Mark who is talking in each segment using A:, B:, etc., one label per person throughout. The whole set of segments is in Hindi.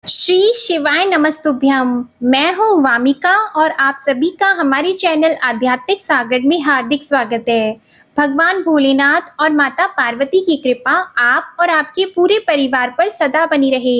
A: श्री शिवाय नमस्तुभ्यम। मैं हूँ वामिका और आप सभी का हमारे चैनल आध्यात्मिक सागर में हार्दिक स्वागत है। भगवान भोलेनाथ और माता पार्वती की कृपा आप और आपके पूरे परिवार पर सदा बनी रहे।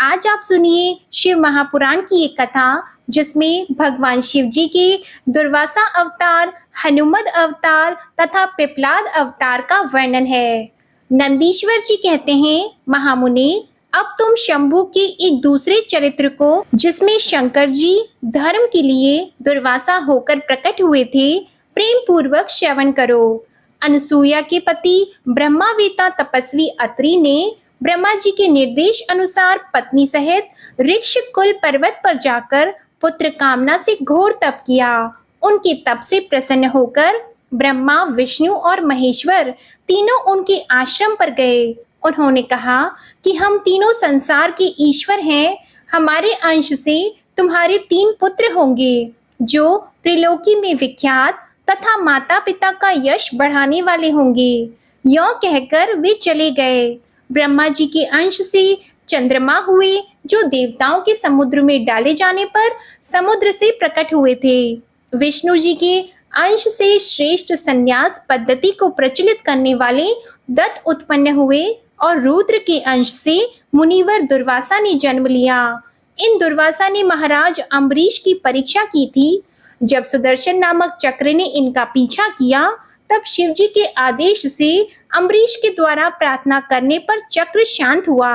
A: आज आप सुनिए शिव महापुराण की एक कथा जिसमें भगवान शिव जी के दुर्वासा अवतार, हनुमद अवतार तथा पिपलाद अवतार का वर्णन है। नंदीश्वर जी कहते हैं, महामुनि, अब तुम शंभु के एक दूसरे चरित्र को, जिसमें शंकर जी धर्म के लिए दुर्वासा होकर प्रकट हुए थे, प्रेम पूर्वक श्रवण करो। अनसुया के पति ब्रह्मावेता तपस्वी अत्रि ने ब्रह्मा जी के निर्देश अनुसार पत्नी सहित ऋक्ष कुल पर्वत पर जाकर पुत्र कामना से घोर तप किया। उनके तप से प्रसन्न होकर ब्रह्मा, विष्णु और महेश्वर तीनों उनके आश्रम पर गए। उन्होंने कहा कि हम तीनों संसार के ईश्वर हैं। हमारे अंश से तुम्हारे 3 पुत्र होंगे जो त्रिलोकी में विख्यात तथा माता पिता का यश बढ़ाने वाले होंगे। यों कहकर वे चले गए। ब्रह्मा जी के अंश से चंद्रमा हुए जो देवताओं के समुद्र में डाले जाने पर समुद्र से प्रकट हुए थे। विष्णु जी के अंश से श्रेष्ठ संन्यास पद्धति को प्रचलित करने वाले दत्त उत्पन्न हुए और रुद्र के अंश से मुनिवर दुर्वासा ने जन्म लिया। इन दुर्वासा ने महाराज अम्बरीश की परीक्षा की थी। जब सुदर्शन नामक चक्र ने इनका पीछा किया, तब शिव जी के आदेश से अम्बरीश के द्वारा प्रार्थना करने पर चक्र शांत हुआ।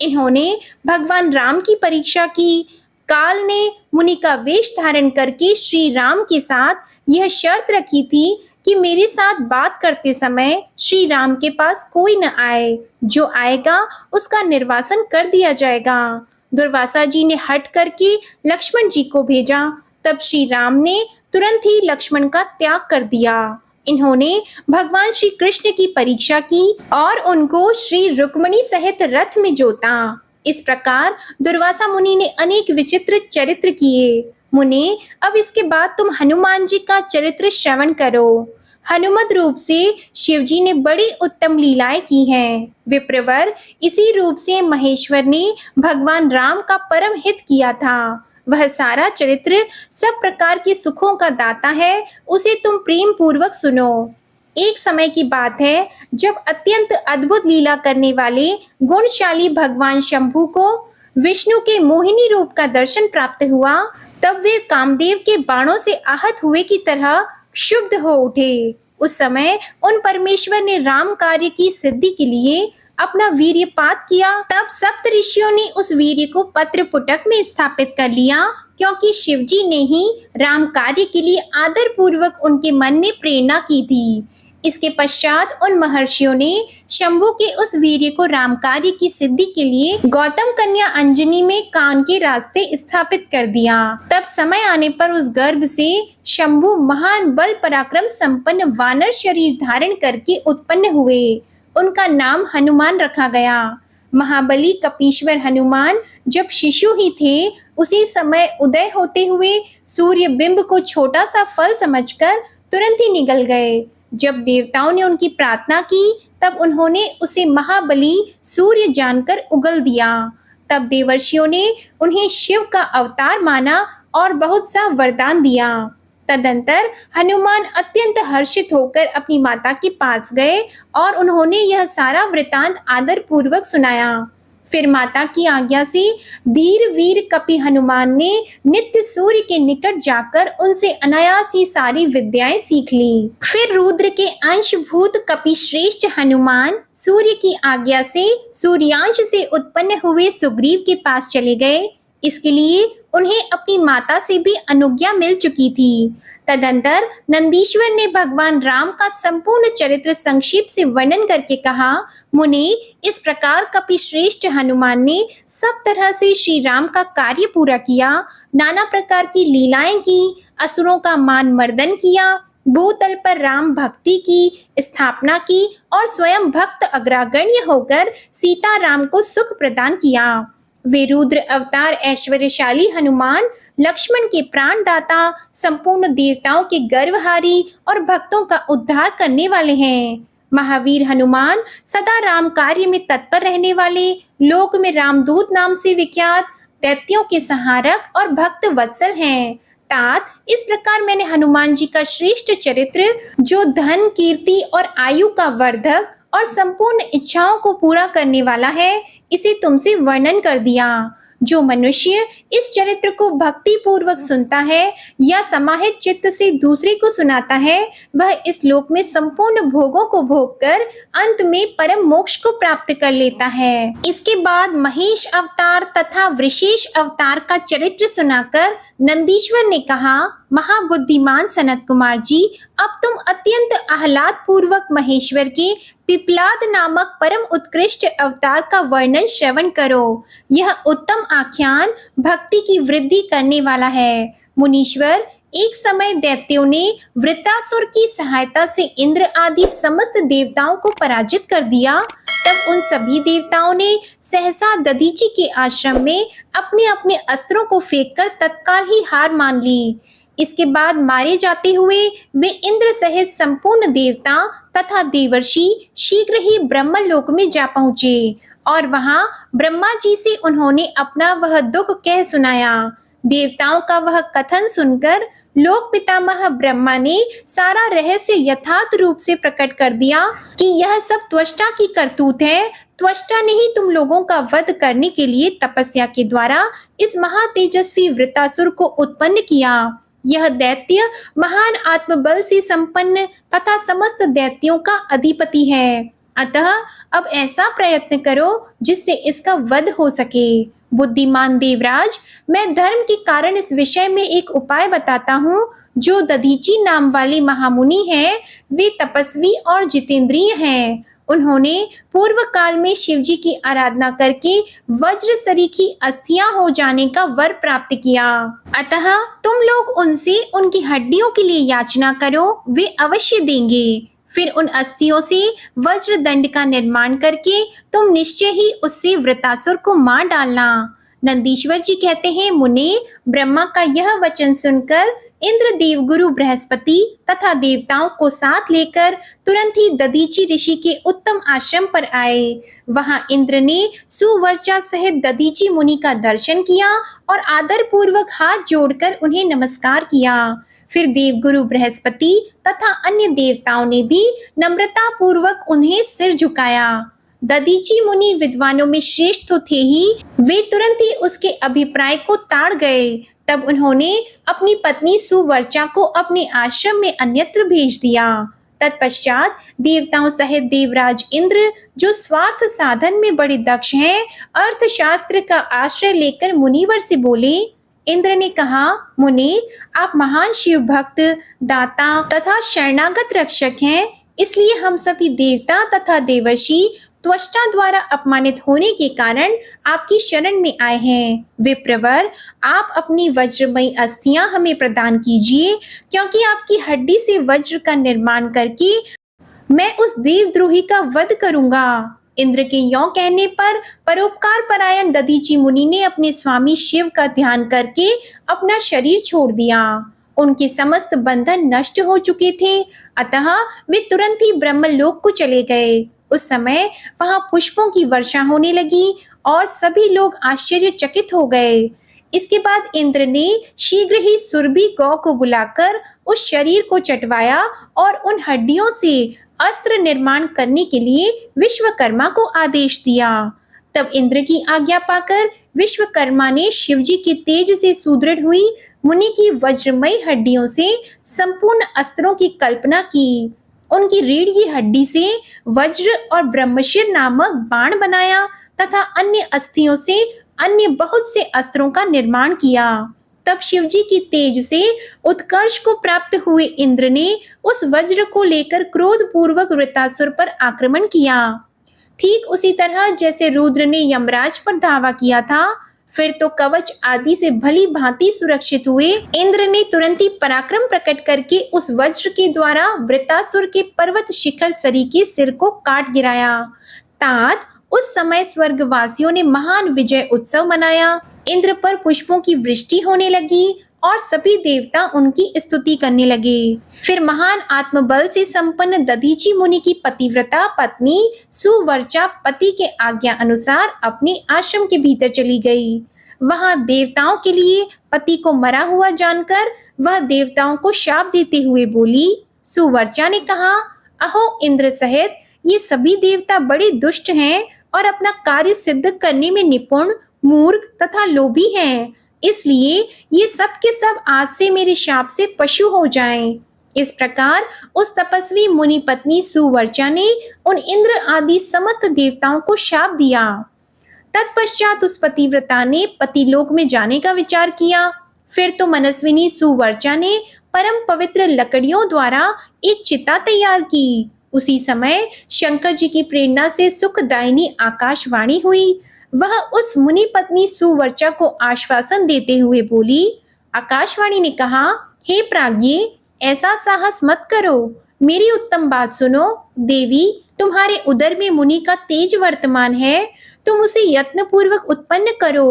A: इन्होंने भगवान राम की परीक्षा की। काल ने मुनि का वेश धारण करके श्री राम के साथ यह शर्त रखी थी कि मेरे साथ बात करते समय श्री राम के पास कोई न आए। जो आएगा उसका निर्वासन कर दिया जाएगा। दुर्वासा जी ने हट करके लक्ष्मण जी को भेजा। तब श्री राम ने तुरंत ही लक्ष्मण का त्याग कर दिया। इन्होंने भगवान श्री कृष्ण की परीक्षा की और उनको श्री रुक्मणी सहित रथ में जोता। इस प्रकार दुर्वासा मुनि ने अनेक विचित्र चरित्र किए। मुने, अब इसके बाद तुम हनुमान जी का चरित्र श्रवण करो। हनुमत रूप से शिव जी ने बड़ी उत्तम लीलाएं की हैं। विप्रवर, इसी रूप से महेश्वर ने भगवान राम का परम हित किया था। वह सारा चरित्र सब प्रकार के सुखों का दाता है। उसे तुम प्रेम पूर्वक सुनो। एक समय की बात है, जब अत्यंत अद्भुत लीला करने वाले गुणशाली भगवान शंभु को विष्णु के मोहिनी रूप का दर्शन प्राप्त हुआ, तब वे कामदेव के बाणों से आहत हुए की तरह क्षुब्ध हो उठे। उस समय उन परमेश्वर ने राम कार्य की सिद्धि के लिए अपना वीर्यपात किया। तब सप्त ऋषियों ने उस वीर्य को पत्र पुटक में स्थापित कर लिया, क्योंकि शिव जी ने ही राम कार्य के लिए आदर पूर्वक उनके मन में प्रेरणा की थी। इसके पश्चात उन महर्षियों ने शंभु के उस वीर्य को राम कार्य की सिद्धि के लिए गौतम कन्या अंजनी में कान के रास्ते स्थापित कर दिया। तब समय आने पर उस गर्भ से शंभु महान बल पराक्रम संपन्न वानर शरीर धारण करके उत्पन्न हुए। उनका नाम हनुमान रखा गया। महाबली कपीश्वर हनुमान जब शिशु ही थे, उसी समय उदय होते हुए सूर्य बिंब को छोटा सा फल समझकर तुरंत ही निगल गए। जब देवताओं ने उनकी प्रार्थना की, तब उन्होंने उसे महाबली सूर्य जानकर उगल दिया। तब देवर्षियों ने उन्हें शिव का अवतार माना और बहुत सा वरदान दिया। तदंतर हनुमान अत्यंत हर्षित होकर अपनी माता के पास गए और उन्होंने यह सारा वृतांत आदर पूर्वक सुनाया। फिर माता की आज्ञा से धीर वीर कपि हनुमान ने नित्य सूर्य के निकट जाकर उनसे अनायास ही सारी विद्याएं सीख ली। फिर रुद्र के अंशभूत कपि श्रेष्ठ हनुमान सूर्य की आज्ञा से सूर्यांश से उत्पन्न हुए सुग्रीव के पास चले गए। इसके लिए उन्हें अपनी माता से भी अनुज्ञा मिल चुकी थी। तदंतर नंदीश्वर ने भगवान राम का संपूर्ण चरित्र संक्षेप से वर्णन करके कहा, मुनि, इस प्रकार कपि श्रेष्ठ हनुमान ने सब तरह से श्री राम का कार्य पूरा किया। नाना प्रकार की लीलाएं की, असुरों का मान मर्दन किया, भूतल पर राम भक्ति की स्थापना की और स्वयं भक्त अग्रगण्य होकर सीता राम को सुख प्रदान किया। वे रुद्र अवतार ऐश्वर्यशाली हनुमान लक्ष्मण के प्राणदाता, संपूर्ण देवताओं के गर्वहारी और भक्तों का उद्धार करने वाले हैं। महावीर हनुमान सदा राम कार्य में तत्पर रहने वाले, लोक में रामदूत नाम से विख्यात, दैत्यों के संहारक और भक्त वत्सल हैं। तात, इस प्रकार मैंने हनुमान जी का श्रेष्ठ चरित्र, जो धन, कीर्ति और आयु का वर्धक और संपूर्ण इच्छाओं को पूरा करने वाला है, इसे तुमसे वर्णन कर दिया। जो मनुष्य इस चरित्र को भक्ति पूर्वक सुनता है या समाहित चित्त से दूसरे को सुनाता है, वह इस लोक में संपूर्ण भोगों को भोगकर अंत में परम मोक्ष को प्राप्त कर लेता है। इसके बाद महेश अवतार तथा वृषेश अवतार का चरित्र सुनाकर नंदीश्वर ने कहा, महाबुद्धिमान सनत कुमार जी, अब तुम अत्यंत आह्लाद पूर्वक महेश्वर के पिपलाद नामक परम उत्कृष्ट अवतार का वर्णन श्रवण करो। यह उत्तम आख्यान भक्ति की वृद्धि करने वाला है। मुनीश्वर, एक समय दैत्यों ने वृत्रासुर की सहायता से इंद्र आदि समस्त देवताओं को पराजित कर दिया। तब उन सभी देवताओं ने सहसा दधीची के आश्रम में अपने अपने अस्त्रों को फेंककर तत्काल ही हार मान ली। इसके बाद मारे जाते हुए वे इंद्र सहित संपूर्ण देवता तथा देवर्षि शीघ्र ही ब्रह्मलोक में जा पहुँचे और वहां ब्रह्मा जी से उन्होंने अपना वह दुख कह सुनाया। देवताओं का वह कथन सुनकर लोक पितामह ब्रह्मा ने सारा रहस्य यथार्थ रूप से प्रकट कर दिया कि यह सब त्वष्टा की करतूत है। त्वष्टा ने ही तुम लोगों का वध करने के लिए तपस्या के द्वारा इस महातेजस्वी वृत्रासुर को उत्पन्न किया। यह दैत्य महान आत्मबल से संपन्न तथा समस्त दैत्यों का अधिपति है। अतः अब ऐसा प्रयत्न करो जिससे इसका वध हो सके। बुद्धिमान देवराज, मैं धर्म के कारण इस विषय में एक उपाय बताता हूँ। जो दधीची नाम वाले महामुनि हैं, वे तपस्वी और जितेंद्रिय हैं। उन्होंने पूर्व काल में शिवजी की आराधना करके वज्र सरीखी अस्थियां हो जाने का वर प्राप्त किया। अतः तुम लोग उनसे उनकी हड्डियों के लिए याचना करो, वे अवश्य देंगे। फिर उन अस्थियों से वज्र दंड का निर्माण करके तुम निश्चय ही उससे वृत्रासुर को मार डालना। नंदीश्वर जी कहते हैं, मुने, ब्रह्मा का यह वचन सुनकर इंद्र देवगुरु बृहस्पति तथा देवताओं को साथ लेकर तुरंत ही दधीची ऋषि के उत्तम आश्रम पर आए। वहां इंद्र ने सुवर्चा सहित दधीची मुनि का दर्शन किया और आदर पूर्वक हाथ जोड़कर उन्हें नमस्कार किया। फिर देवगुरु बृहस्पति तथा अन्य देवताओं ने भी नम्रता पूर्वक उन्हें सिर झुकाया। दधीची मुनि विद्वानों में श्रेष्ठ तो थे ही, वे तुरंत ही उसके अभिप्राय को ताड़ गए। तब उन्होंने अपनी पत्नी सुवर्चा को अपने आश्रम में अन्यत्र भेज दिया। तत्पश्चात देवताओं सहित देवराज इंद्र, जो स्वार्थ साधन में बड़े दक्ष हैं, अर्थशास्त्र का आश्रय लेकर मुनिवर से बोले। इंद्र ने कहा, मुनि, आप महान शिव भक्त, दाता तथा शरणागत रक्षक हैं, इसलिए हम सभी देवता तथा देवर्षि त्वष्टा द्वारा अपमानित होने के कारण आपकी शरण में आए हैं। विप्रवर, आप अपनी वज्रमयी अस्थियां हमें प्रदान कीजिए, क्योंकि आपकी हड्डी से वज्र का निर्माण करके मैं उस देवद्रोही का वध करूंगा। इंद्र के यों कहने पर परोपकार परायण दधीची मुनि ने अपने स्वामी शिव का ध्यान करके अपना शरीर छोड़ दिया। उनके समस्त बंधन नष्ट हो चुके थे, अतः वे तुरंत ही ब्रह्मलोक को चले गए। उस समय वहां पुष्पों की वर्षा होने लगी और सभी लोग आश्चर्यचकित हो गए। इसके बाद इंद्र ने शीघ्र ही सुरभि गौ को बुलाकर उस शरीर को चटवाया और उन हड्डियों से अस्त्र निर्माण करने के लिए विश्वकर्मा को आदेश दिया। तब इंद्र की आज्ञा पाकर विश्वकर्मा ने शिवजी के तेज से सुदृढ़ हुई मुनि की वज्रमयी हड्डियों से संपूर्ण अस्त्रों की कल्पना की। उनकी रीढ़ की हड्डी से वज्र और ब्रह्मशिर नामक बाण बनाया तथा अन्य अस्थियों से अन्य बहुत से अस्त्रों का निर्माण किया। तब शिवजी की तेज से उत्कर्ष को प्राप्त हुए इंद्र ने उस वज्र को लेकर क्रोध पूर्वक वृत्रासुर पर आक्रमण किया। ठीक उसी तरह जैसे रुद्र ने यमराज पर धावा किया था। फिर तो कवच आदि से भली भांति सुरक्षित हुए इंद्र ने तुरंत ही पराक्रम प्रकट करके उस वज्र के द्वारा वृत्रासुर के पर्वत शिखर सरी के सिर को काट गिराया। तात उस समय स्वर्गवासियों ने महान विजय उत्सव मनाया। इंद्र पर पुष्पों की वृष्टि होने लगी और सभी देवता उनकी स्तुति करने लगे। फिर महान आत्मबल से संपन्न दधीची मुनि की पतिव्रता पत्नी सुवर्चा पति के आज्ञा अनुसार अपने आश्रम के भीतर चली गई। वहां देवताओं के लिए पति को मरा हुआ जानकर वह देवताओं को शाप देते हुए बोली। सुवर्चा ने कहा, अहो इंद्र सहित ये सभी देवता बड़े दुष्ट हैं और अपना कार्य सिद्ध करने में निपुण, मूर्ख तथा लोभी हैं। इसलिए ये सब के सब आज से मेरे शाप से पशु हो जाएं। इस प्रकार उस तपस्वी मुनि पत्नी सुवर्चा ने उन इंद्र आदि समस्त देवताओं को शाप दिया। तत्पश्चात उस पतिव्रता ने पतिलोक में जाने का विचार किया। फिर तो मनस्विनी सुवर्चा ने परम पवित्र लकड़ियों द्वारा एक चिता तैयार की। उसी समय शंकर जी की प्रेरणा से सुखदायिनी आकाशवाणी हुई। वह उस मुनि पत्नी सुवर्चा को आश्वासन देते हुए बोली। आकाशवाणी ने कहा, हे प्राज्ञे, ऐसा साहस मत करो। मेरी उत्तम बात सुनो। देवी, तुम्हारे उदर में मुनि का तेज वर्तमान है। तुम उसे यत्न पूर्वक उत्पन्न करो।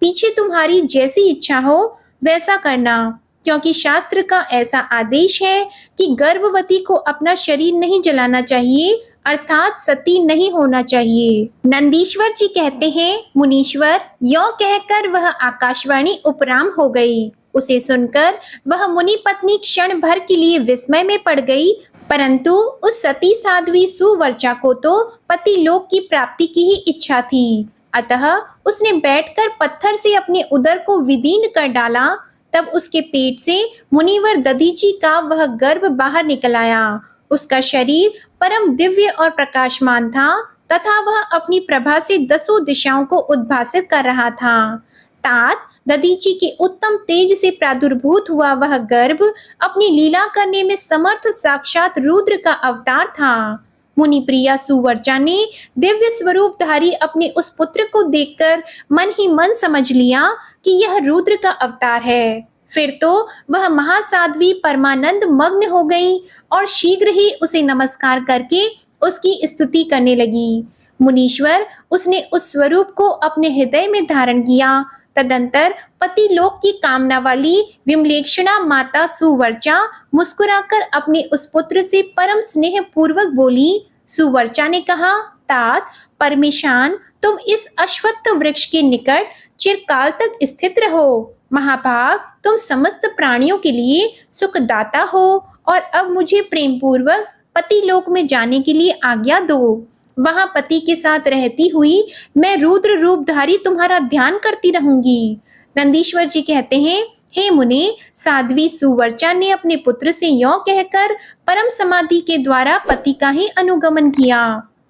A: पीछे तुम्हारी जैसी इच्छा हो वैसा करना, क्योंकि शास्त्र का ऐसा आदेश है कि गर्भवती को अपना शरीर नहीं जलाना चाहिए, अर्थात सती नहीं होना चाहिए। नंदीश्वर जी कहते हैं, मुनीश्वर, यो कहकर वह आकाशवाणी उपराम हो गई। उसे सुनकर वह मुनि पत्नी क्षण भर के लिए विस्मय में पड़ गई, परंतु उस सती साध्वी सुवर्चा को तो पति लोक की प्राप्ति की ही इच्छा थी। अतः उसने बैठकर पत्थर से अपने उदर को विदीर्ण कर डाला। तब उसके पेट से मुनिवर दधीची का वह गर्भ बाहर निकल आया। उसका शरीर परम दिव्य और प्रकाशमान था तथा वह अपनी प्रभा से 10 दिशाओं को उद्भासित कर रहा था। तात दधीची के उत्तम तेज से प्रादुर्भूत हुआ वह गर्भ अपनी लीला करने में समर्थ साक्षात रुद्र का अवतार था। मुनि प्रिया सुवर्चा ने दिव्य स्वरूपधारी अपने उस पुत्र को देखकर मन ही मन समझ लिया कि यह रुद्र का अवतार है। फिर तो वह महासाध्वी परमानंद मग्न हो गई और शीघ्र ही उसे नमस्कार करके उसकी स्तुति करने लगी। मुनीश्वर, उसने उस स्वरूप को अपने हृदय में धारण किया। तदंतर पति लोक की कामना वाली विमलेक्षणा माता सुवर्चा मुस्कुराकर अपने उस पुत्र से परम स्नेह पूर्वक बोली। सुवर्चा ने कहा, तात परमेशान, तुम इस अश्वत्थ वृक्ष के निकट चिरकाल तक स्थित रहो। महाभाग, तुम समस्त प्राणियों के लिए सुखदाता हो और अब मुझे प्रेम पूर्वक पति लोक में जाने के लिए आज्ञा दो। वहां पति के साथ रहती हुई मैं रुद्र रूपधारी तुम्हारा ध्यान करती रहूंगी। नंदीश्वर जी कहते हैं, हे मुने, साध्वी सुवर्चा ने अपने पुत्र से यों कहकर परम समाधि के द्वारा पति का ही अनुगमन किया।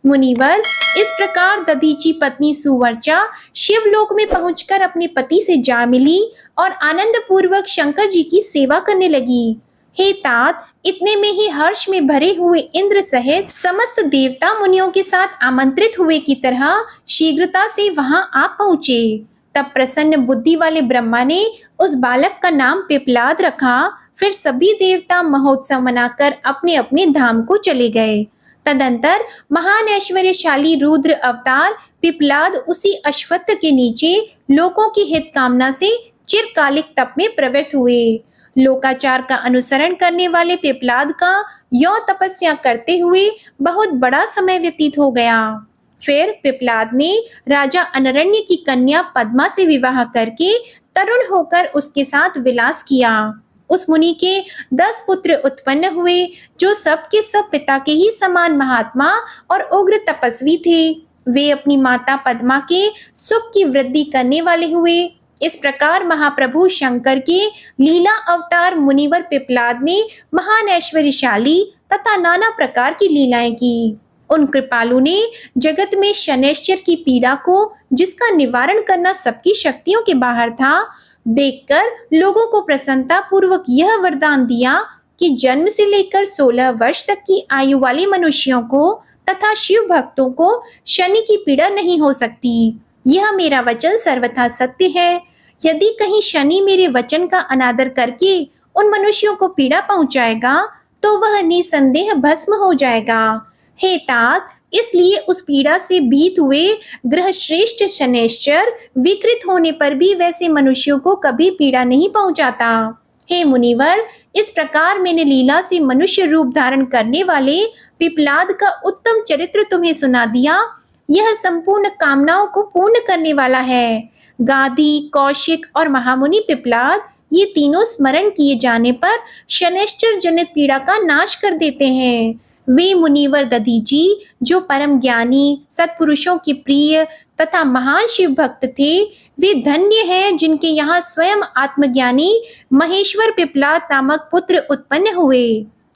A: मुनिवर, इस प्रकार दधीची पत्नी सुवर्चा शिवलोक में पहुंचकर अपने पति से जा मिली और आनंद पूर्वक शंकर जी की सेवा करने लगी। हे तात, इतने में ही हर्ष में भरे हुए इंद्र सहित समस्त देवता मुनियों के साथ आमंत्रित हुए की तरह शीघ्रता से वहां आ पहुंचे। तब प्रसन्न बुद्धि वाले ब्रह्मा ने उस बालक का नाम पिपलाद रखा। फिर सभी देवता महोत्सव मनाकर अपने अपने धाम को चले गए। तदंतर महान ऐश्वर्यशाली रुद्र अवतार पिपलाद उसी अश्वत्थ के नीचे लोकों की हित कामना से चिरकालिक तप में प्रवृत्त हुए। लोकाचार का अनुसरण करने वाले पिपलाद का यों तपस्या करते हुए बहुत बड़ा समय व्यतीत हो गया। फिर पिपलाद ने राजा अनरण्य की कन्या पद्मा से विवाह करके तरुण होकर उसके साथ विलास किया। उस मुनि के 10 पुत्र उत्पन्न हुए, जो सब के सब पिता के ही समान महात्मा और उग्र तपस्वी थे। वे अपनी माता पद्मा के सुख की वृद्धि करने वाले हुए। इस प्रकार महाप्रभु शंकर के लीला अवतार मुनिवर पिपलाद ने महान ऐश्वर्यशाली तथा नाना प्रकार की लीलाएं की। उन कृपालु ने जगत में शनैश्चर की पीड़ा को, जिसका निवारण करना सबकी शक्तियों के बाहर था, देखकर लोगों को प्रसन्नता पूर्वक यह वरदान दिया कि जन्म से लेकर 16 वर्ष तक की आयु वाले मनुष्यों को तथा शिव भक्तों को शनि की पीड़ा नहीं हो सकती। यह मेरा वचन सर्वथा सत्य है। यदि कहीं शनि मेरे वचन का अनादर करके उन मनुष्यों को पीड़ा पहुंचाएगा तो वह निसंदेह भस्म हो जाएगा। हे तात, इसलिए उस पीड़ा से भीत हुए ग्रह श्रेष्ठ शनैश्चर विकृत होने पर भी वैसे मनुष्यों को कभी पीड़ा नहीं पहुंचाता। हे मुनिवर, इस प्रकार मैंने लीला से मनुष्य रूप धारण करने वाले पिपलाद का उत्तम चरित्र तुम्हें सुना दिया। यह संपूर्ण कामनाओं को पूर्ण करने वाला है। गाधी, कौशिक और महामुनि पिप्लाद, ये तीनों स्मरण किए जाने पर शनैश्चर जनित पीड़ा का नाश कर देते हैं। वे मुनिवर दधीची, जो परम ज्ञानी, सत्पुरुषों के प्रिय तथा महान शिव भक्त थे, वे धन्य हैं जिनके यहाँ स्वयं आत्मज्ञानी महेश्वर पिप्लाद नामक पुत्र उत्पन्न हुए।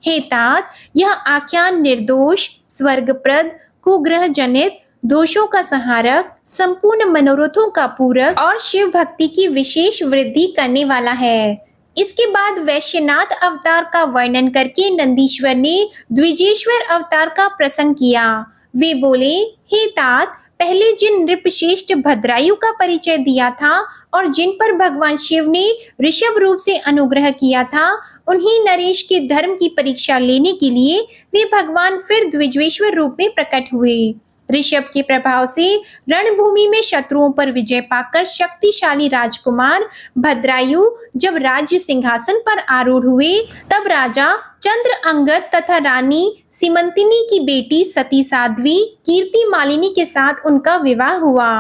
A: हे तात, यह आख्यान निर्दोष, स्वर्गप्रद, कुग्रह जनित, दोषों का संहारक, संपूर्ण मनोरथों का पूरक और शिव भक्ति की विशेष वृद्धि करने वाला है। इसके बाद वैश्यनाथ अवतार का वर्णन करके नंदीश्वर ने द्विजेश्वर अवतार का प्रसंग किया। वे बोले, हे तात, पहले जिन नृपश्रेष्ठ भद्रायु का परिचय दिया था और जिन पर भगवान शिव ने ऋषभ रूप से अनुग्रह किया था, उन्हीं नरेश के धर्म की परीक्षा लेने के लिए वे भगवान फिर द्विजेश्वर रूप में प्रकट हुए। ऋषभ के प्रभाव से रणभूमि में शत्रुओं पर विजय पाकर शक्तिशाली राजकुमार भद्रायु जब राज्य सिंहासन पर आरूढ़ हुए, तब राजा चंद्र अंगद तथा रानी सीमंतिनी की बेटी सती साध्वी कीर्ति मालिनी के साथ उनका विवाह हुआ।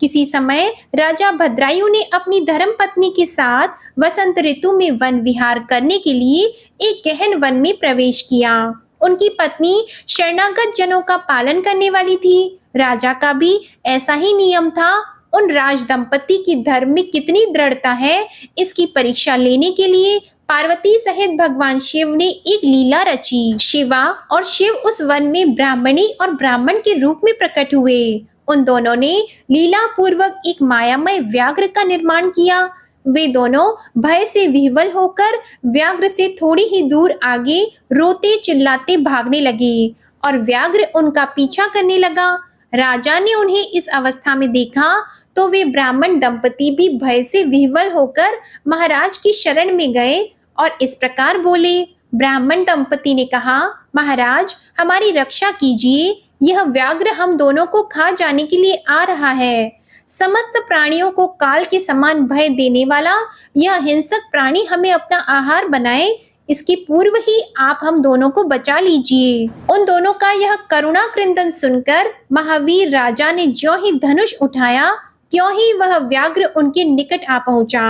A: किसी समय राजा भद्रायु ने अपनी धर्मपत्नी के साथ वसंत ऋतु में वन विहार करने के लिए एक गहन वन में प्रवेश किया। उनकी पत्नी शरणागत जनों का पालन करने वाली थी। राजा का भी ऐसा ही नियम था। उन राज दंपति की धर्म में कितनी दृढ़ता है, इसकी परीक्षा लेने के लिए पार्वती सहित भगवान शिव ने एक लीला रची। शिवा और शिव उस वन में ब्राह्मणी और ब्राह्मण के रूप में प्रकट हुए। उन दोनों ने लीला पूर्वक एक मायामय व्याघ्र का निर्माण किया। वे दोनों भय से विह्वल होकर व्याघ्र से थोड़ी ही दूर आगे रोते चिल्लाते भागने लगे और व्याघ्र उनका पीछा करने लगा। राजा ने उन्हें इस अवस्था में देखा तो वे ब्राह्मण दंपति भी भय से विह्वल होकर महाराज की शरण में गए और इस प्रकार बोले। ब्राह्मण दंपति ने कहा, महाराज, हमारी रक्षा कीजिए, यह व्याघ्र हम दोनों को खा जाने के लिए आ रहा है। समस्त प्राणियों को काल के समान भय देने वाला यह हिंसक प्राणी हमें अपना आहार बनाए, इसके पूर्व ही आप हम दोनों को बचा लीजिए। उन दोनों का यह करुणा क्रंदन सुनकर महावीर राजा ने ज्यों ही धनुष उठाया, त्यों ही वह व्याघ्र उनके निकट आ पहुंचा।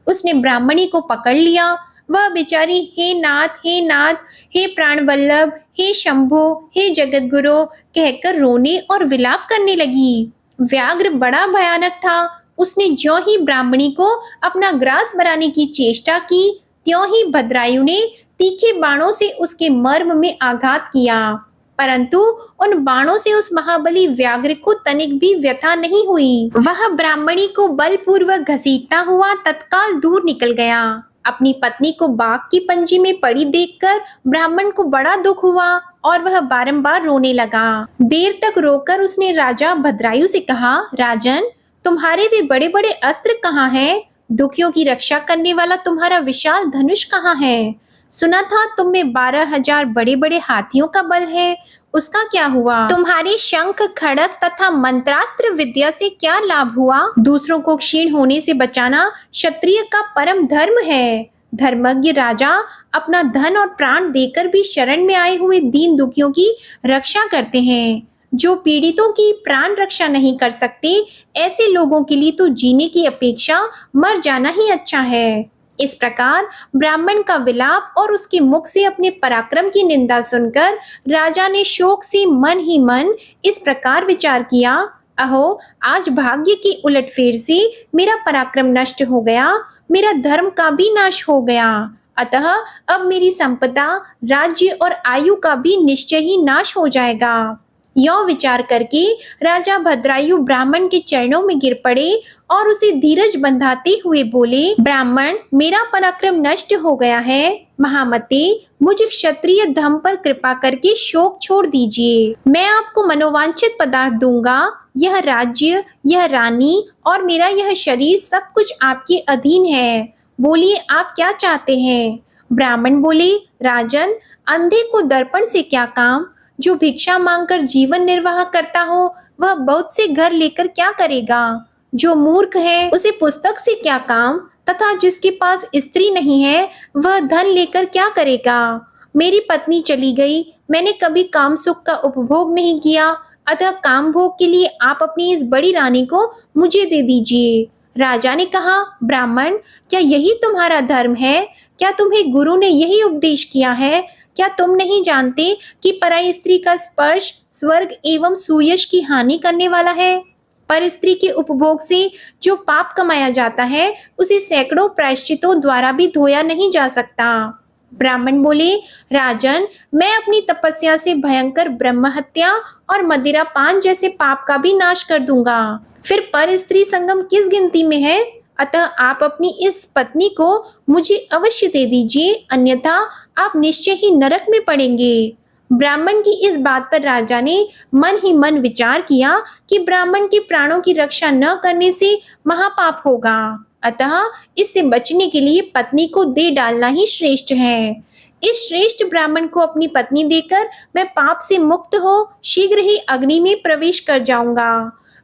A: उसने ब्राह्मणी को पकड़ लिया। वह बेचारी हे नाथ, हे प्राणवल्लभ, हे शंभो, हे जगतगुरु कहकर रोने और विलाप करने लगी। व्याघ्र बड़ा भयानक था। उसने ज्यों ही ब्राह्मणी को अपना ग्रास बनाने की चेष्टा की, त्यों ही भद्रायु ने तीखे बाणों से उसके मर्म में आघात किया, परंतु उन बाणों से उस महाबली व्याघ्र को तनिक भी व्यथा नहीं हुई। वह ब्राह्मणी को बलपूर्वक घसीटता हुआ तत्काल दूर निकल गया। अपनी पत्नी को बाघ की पंजी में पड़ी देखकर ब्राह्मण को बड़ा दुख हुआ और वह बारंबार रोने लगा। देर तक रोकर उसने राजा भद्रायु से कहा, राजन, तुम्हारे वे बड़े बड़े अस्त्र कहाँ हैं? दुखियों की रक्षा करने वाला तुम्हारा विशाल धनुष कहाँ है? सुना था तुम में 12,000 बड़े बड़े हाथियों का बल है, उसका क्या हुआ? तुम्हारी शंख, खड़ग तथा मंत्रास्त्र विद्या से क्या लाभ हुआ? दूसरों को क्षीण होने से बचाना क्षत्रिय का परम धर्म है। धर्मज्ञ राजा अपना धन और प्राण देकर भी शरण में आए हुए दीन दुखियों की रक्षा करते हैं। जो पीड़ितों की प्राण रक्षा नहीं कर सकते, ऐसे लोगों के लिए तो जीने की अपेक्षा मर जाना ही अच्छा है। इस प्रकार ब्राह्मण का विलाप और उसके मुख से अपने पराक्रम की निंदा सुनकर राजा ने शोक से मन ही मन इस प्रकार विचार किया, अहो, आज भाग्य की उलटफेर से मेरा पराक्रम नष्ट हो गया, मेरा धर्म का भी नाश हो गया। अतः अब मेरी संपदा, राज्य और आयु का भी निश्चय ही नाश हो जाएगा। यह विचार करके राजा भद्रायु ब्राह्मण के चरणों में गिर पड़े और उसे धीरज बंधाते हुए बोले, ब्राह्मण, मेरा पराक्रम नष्ट हो गया है। महामते, मुझ क्षत्रिय धम पर कृपा करके शोक छोड़ दीजिए। मैं आपको मनोवांछित पदार्थ दूंगा। यह राज्य, यह रानी और मेरा यह शरीर सब कुछ आपके अधीन है। बोलिए, आप क्या चाहते हैं? ब्राह्मण बोले, राजन, अंधे को दर्पण से क्या काम? जो भिक्षा मांगकर जीवन निर्वाह करता हो, वह बहुत से घर लेकर क्या करेगा? जो मूर्ख है, उसे पुस्तक से क्या काम? तथा जिसके पास स्त्री नहीं है, वह धन लेकर क्या करेगा? मेरी पत्नी चली गई, मैंने कभी काम सुख का उपभोग नहीं किया, अतः काम भोग के लिए आप अपनी इस बड़ी रानी को मुझे दे दीजिए। राजा ने कहा, ब्राह्मण, क्या यही तुम्हारा धर्म है? क्या तुम्हें गुरु ने यही उपदेश किया है? क्या तुम नहीं जानते कि पराई स्त्री का स्पर्श स्वर्ग एवं सुयश की हानि करने वाला है? पर स्त्री के उपभोग से जो पाप कमाया जाता है, उसे सैकड़ों प्रायश्चितों द्वारा भी धोया नहीं जा सकता। ब्राह्मण बोले, राजन, मैं अपनी तपस्या से भयंकर ब्रह्म हत्या और मदिरा पान जैसे पाप का भी नाश कर दूंगा। फिर पर स्त्री संगम किस गिनती में है? अतः आप अपनी इस पत्नी को मुझे अवश्य दे दीजिए, अन्यथा आप निश्चय ही नरक में पड़ेंगे। ब्राह्मण की इस बात पर राजा ने मन ही मन विचार किया कि ब्राह्मण के प्राणों की रक्षा न करने से महापाप होगा, अतः इससे बचने के लिए पत्नी को दे डालना ही श्रेष्ठ है। इस श्रेष्ठ ब्राह्मण को अपनी पत्नी देकर मैं पाप से मुक्त हो शीघ्र ही अग्नि में प्रवेश कर जाऊंगा।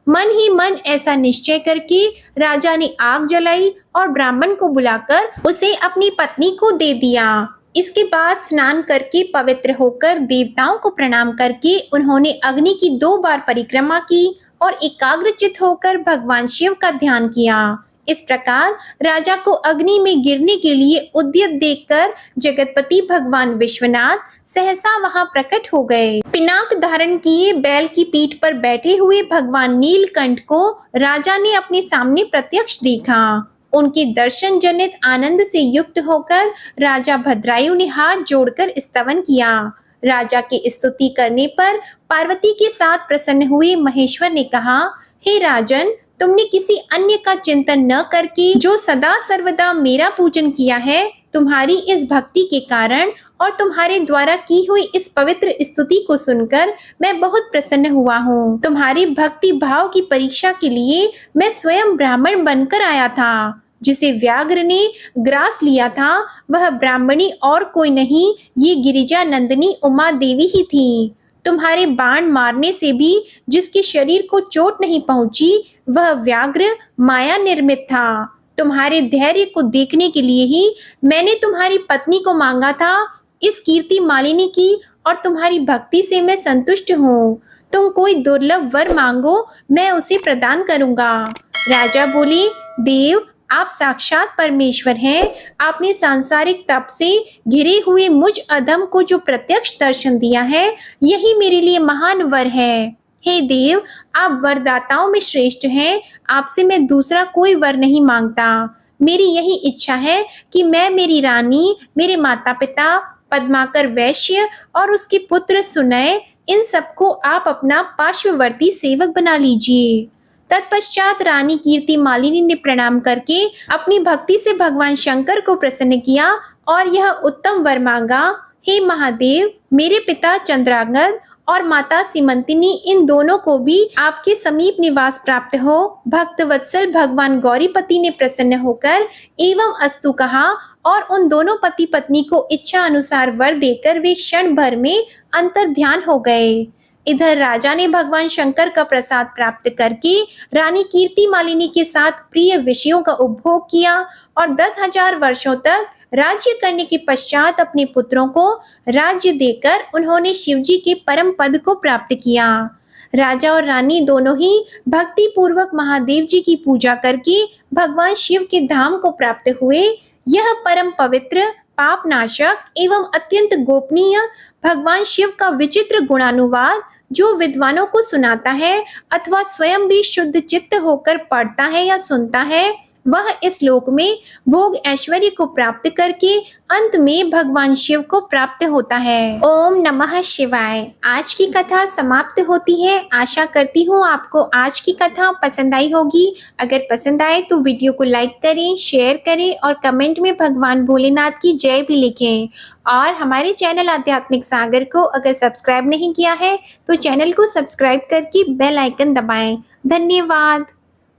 A: मन ही मन ऐसा निश्चय करके राजा ने आग जलाई और ब्राह्मण को बुलाकर उसे अपनी पत्नी को दे दिया। इसके बाद स्नान करके पवित्र होकर देवताओं को प्रणाम करके उन्होंने अग्नि की 2 बार परिक्रमा की और एकाग्रचित होकर भगवान शिव का ध्यान किया। इस प्रकार राजा को अग्नि में गिरने के लिए उद्यत देखकर जगतपति भगवान विश्वनाथ सहसा वहां प्रकट हो गए। पिनाक धारण किए बैल की पीठ पर बैठे हुए भगवान नीलकंठ को राजा ने अपने सामने प्रत्यक्ष देखा। उनके दर्शन जनित आनंद से युक्त होकर राजा भद्रायु ने हाथ जोड़कर स्तवन किया। राजा की स्तुति करने पर पार्वती के साथ प्रसन्न हुए महेश्वर ने कहा, हे राजन, तुमने किसी अन्य का चिंतन न करके जो सदा सर्वदा मेरा पूजन किया है, तुम्हारी इस भक्ति के कारण और तुम्हारे द्वारा की हुई इस पवित्र स्तुति को सुनकर मैं बहुत प्रसन्न हुआ हूँ। तुम्हारी भक्ति भाव की परीक्षा के लिए मैं स्वयं ब्राह्मण बनकर आया था। जिसे व्याघ्र ने ग्रास लिया था वह ब्राह्मणी और कोई नहीं, ये गिरिजा नंदिनी उमा देवी ही थी। तुम्हारे बाण मारने से भी जिसके शरीर को चोट नहीं पहुंची वह व्याघ्र माया निर्मित था। तुम्हारे धैर्य को देखने के लिए ही मैंने तुम्हारी पत्नी को मांगा था। इस कीर्ति मालिनी की और तुम्हारी भक्ति से मैं संतुष्ट हूँ। तुम कोई दुर्लभ वर मांगो, मैं उसे प्रदान करूँगा। राजा बोले, देव, आप साक्षात परमेश्वर हैं। आपने सांसारिक तप से घिरे हुए मुझ अधम को जो प्रत्यक्ष दर्शन दिया है, यही मेरे लिए महान वर है। हे देव, आप वरदाताओं में श्रेष्ठ हैं। आपसे मैं दूसरा कोई वर नहीं मांगता। मेरी यही इच्छा है कि मैं, मेरी रानी, मेरे माता पिता, पद्माकर वैश्य और उसके पुत्र सुनय, इन सबको आप अपना पार्श्ववर्ती सेवक बना लीजिए। तत्पश्चात रानी कीर्ति मालिनी ने प्रणाम करके अपनी भक्ति से भगवान शंकर को प्रसन्न किया और यह उत्तम वर मांगा, हे महादेव, मेरे पिता चंद्रांगद और माता सीमंतिनी, इन दोनों को भी आपके समीप निवास प्राप्त हो। भक्त वत्सल भगवान गौरीपति ने प्रसन्न होकर एवं अस्तु कहा और उन दोनों पति पत्नी को इच्छा अनुसार वर देकर वे क्षण भर में अंतर ध्यान हो गए। इधर राजा ने भगवान शंकर का प्रसाद प्राप्त करके रानी कीर्ति मालिनी के साथ प्रिय विषयों का उपभोग किया और 10,000 वर्षों तक राज्य करने के पश्चात अपने पुत्रों को राज्य देकर उन्होंने शिवजी के परम पद को प्राप्त किया। राजा और रानी दोनों ही भक्ति पूर्वक महादेव जी की पूजा करके भगवान शिव के धाम को प्राप्त हुए। यह परम पवित्र, पाप नाशक एवं अत्यंत गोपनीय भगवान शिव का विचित्र गुणानुवाद जो विद्वानों को सुनाता है अथवा स्वयं भी शुद्ध चित्त होकर पढ़ता है या सुनता है, वह इस लोक में भोग ऐश्वर्य को प्राप्त करके अंत में भगवान शिव को प्राप्त होता है। ओम नमः शिवाय। आज की कथा समाप्त होती है। आशा करती हूँ आपको आज की कथा पसंद आई होगी। अगर पसंद आए तो वीडियो को लाइक करें, शेयर करें और कमेंट में भगवान भोलेनाथ की जय भी लिखें। और हमारे चैनल आध्यात्मिक सागर को अगर सब्सक्राइब नहीं किया है तो चैनल को सब्सक्राइब करके बेल आइकन दबाएं। धन्यवाद।